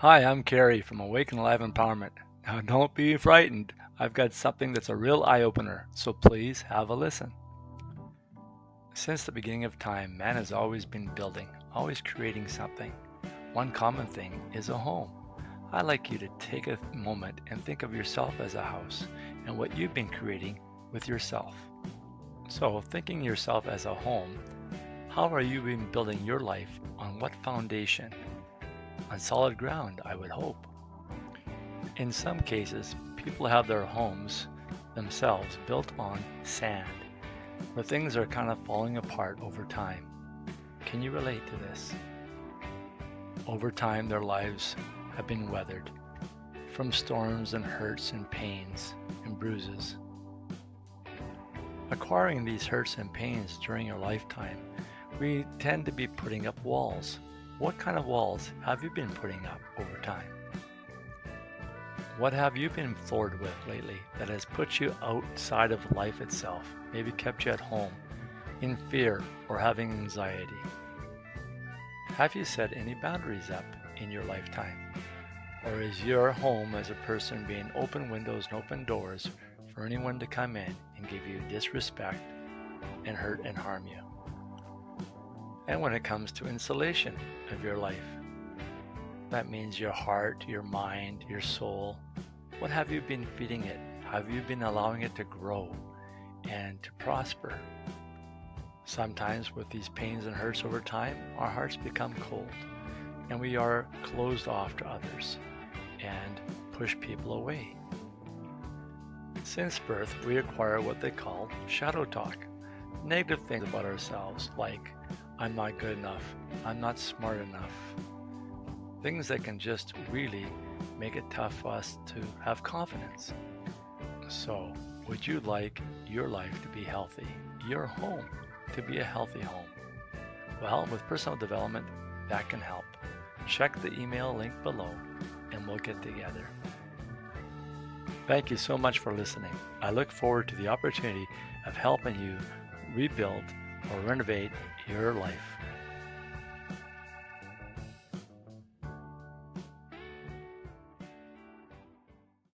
Hi, I'm Kerry from Awake and Alive Empowerment. Now, don't be frightened. I've got something that's a real eye opener, so please have a listen. Since the beginning of time, man has always been building, always creating something. One common thing is a home. I'd like you to take a moment and think of yourself as a house and what you've been creating with yourself. So, thinking yourself as a home, how are you been building your life on what foundation? On solid ground, I would hope. In some cases, people have their homes themselves built on sand, where things are kind of falling apart over time. Can you relate to this? Over time, their lives have been weathered from storms and hurts and pains and bruises. Acquiring these hurts and pains during your lifetime, we tend to be putting up walls. What kind of walls have you been putting up over time? What have you been floored with lately that has put you outside of life itself, maybe kept you at home, in fear or having anxiety? Have you set any boundaries up in your lifetime? Or is your home as a person being open windows and open doors for anyone to come in and give you disrespect and hurt and harm you? And when it comes to insulation of your life, that means your heart, your mind, your soul. What have you been feeding it? Have you been allowing it to grow and to prosper? Sometimes with these pains and hurts over time, our hearts become cold and we are closed off to others and push people away. Since birth, we acquire what they call shadow talk, negative things about ourselves like, I'm not good enough, I'm not smart enough. Things that can just really make it tough for us to have confidence. So, would you like your life to be healthy, your home to be a healthy home? Well, with personal development, that can help. Check the email link below and we'll get together. Thank you so much for listening. I look forward to the opportunity of helping you rebuild or renovate your life.